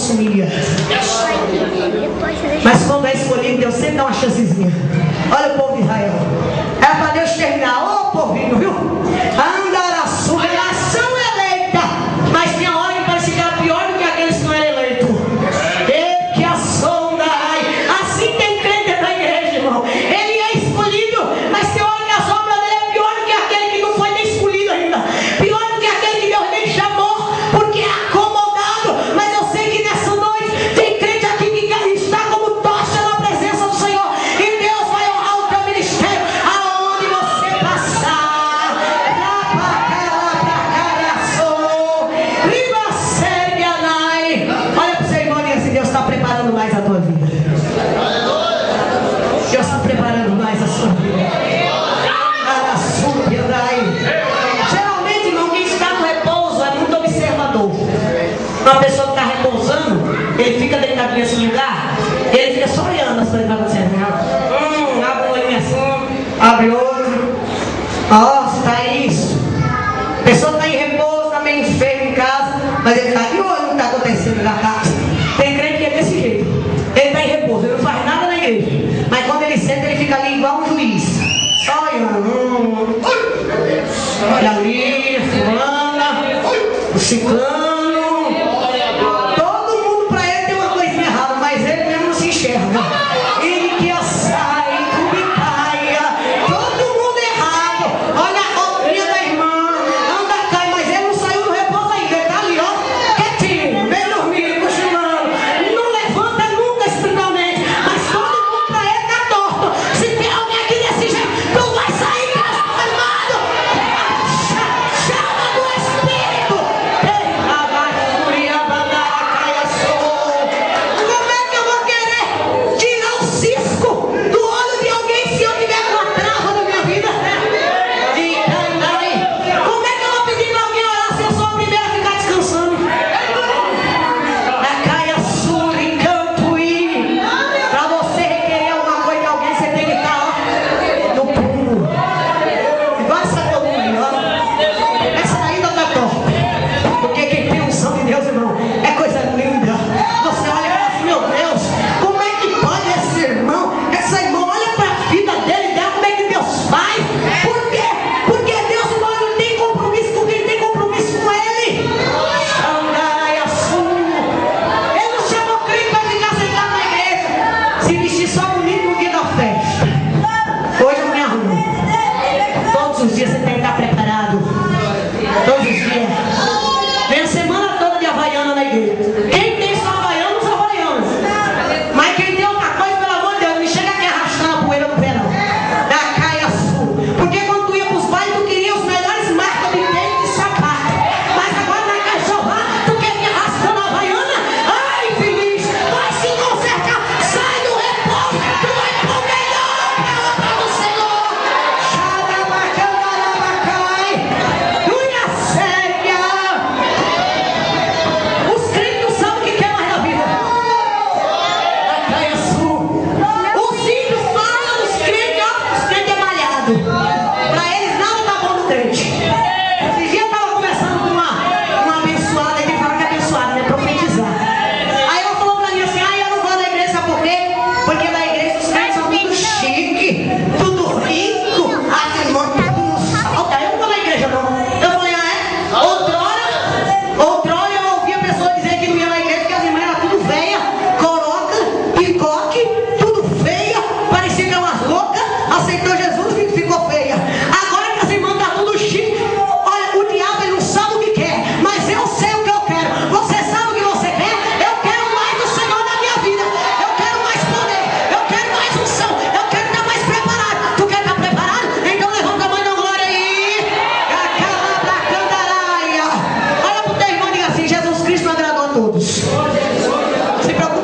consumir. Mas quando é escolhido, Deus sempre dá uma chancezinha. Olha o povo de Israel. Era para Deus terminar. Ô povinho, viu? Andar a sua nação eleita. Mas tinha hora que parecia que era pior do que aqueles que não eram eleitos. E que a sonda. Assim tem crente da igreja, irmão. Ele é escolhido, mas tem hora que a sombra dele é pior do que aquele que não foi nem escolhido ainda. Pior do que aquele que Deus nem chamou, porque é acomodado. Mas eu sei que nessa noite tem crente aqui que está como tocha na presença do Senhor. E Deus vai honrar o teu ministério aonde você passar. Lá pra cá, sou. Riba segue anai. Olha para o seu irmão e diga assim: Deus está preparando mais a tua vida. Deus está preparando mais a sua vida. Geralmente, irmão, quem está no repouso é muito observador. Uma pessoa que está repousando, ele fica deitado nesse lugar, ele fica só olhando as coisas que estão acontecendo. Abre um olhinho assim, abre outro. Nossa, tá isso. A pessoa está em repouso, está meio enfermo em casa, mas ele está de olho no que está acontecendo na casa. Tem crente que é desse jeito. Ele está em repouso, ele não faz nada na igreja. Mas quando ele senta, ele fica ali igual um juiz. Só olhando. Olha ali, fulana, o ciclano. Todo mundo para ele tem uma coisinha errada, mas ele mesmo não se enxerga. Ele que sai, cubicaia, todo mundo errado. Olha a roupinha da irmã, anda cai, mas ele não saiu do repouso ainda. Ele está ali, ó, quietinho, bem dormindo, cochilando. Não levanta nunca espiritualmente, mas todo mundo para ele está torto. Se tem alguém aqui desse jeito, não vai sair transformado. Chama do Espírito. Como é que eu vou querer tirar o cisco do olho de alguém se eu tiver com uma trava na minha vida? Como é que eu vou pedir para alguém orar se eu sou a primeira a ficar descansando? A caia sul em Campuí. Para você requerer alguma coisa de alguém, você tem que estar no pulo. Igual essa coluna aí, ó. Essa daí não tá torta. Porque quem tem unção de Deus, irmão, é coisa linda. Você olha e fala assim: meu Deus, como é que pode esse irmão, essa irmã, olha para a vida dele, dela, como é que Deus faz? Por quê? Porque Deus, irmão, ele não tem compromisso com quem tem compromisso com ele. Ele não chamou crente para ficar sentado na igreja, se vestir só bonito no dia da festa. Hoje eu me arrumo. Todos os dias você tem que estar preparado. Todos os dias. Vem a semana toda de havaiana na igreja. Quem tem só havaiana, usa havaiana. Mas quem tem outra coisa, pelo amor de Deus, não me chega aqui arrastando a poeira do pé, não. Da caia sul. Porque quando tu ia para os bailes, tu queria os melhores marcas de tênis e sapato. Mas agora na cachorra, tu quer me arrastando a havaiana? Ai, feliz, vai se consertar. Sai do repouso, tu vai pro melhor para a obra do Senhor. Os crentes não sabem o que quer mais da vida. A Caia Sul. Os ímpios falam dos crentes, ó, os crentes é malhado. Para eles nada tá bom do crente. Esse dia eu estava conversando com uma abençoada, ele fala que é abençoada, né? Profetizar. Aí ela falou para mim assim: eu não vou na igreja, sabe por quê? Porque na igreja os crentes são tudo chique, tudo rico, as irmãs tudo no salto. Aí eu não vou na igreja, não. Eu falei: outrora eu ouvi a pessoa dizer que não ia na igreja porque as irmãs eram tudo velha, coroca, picoque, tudo feia, parecia que eram umas loucas, aceitou Jesus e ficou feia. Agora que as irmãs estão tudo chique, olha, o diabo ele não sabe o que quer, mas eu sei o que eu quero. Você sabe o que você quer? Eu quero mais do Senhor na minha vida. Eu quero mais poder, eu quero mais unção, eu quero estar mais preparado. Tu quer estar preparado? Então levanta a mão da glória aí. Olha pro teu irmão e diga assim: Jesus Cristo agradou a todos. Se preocupa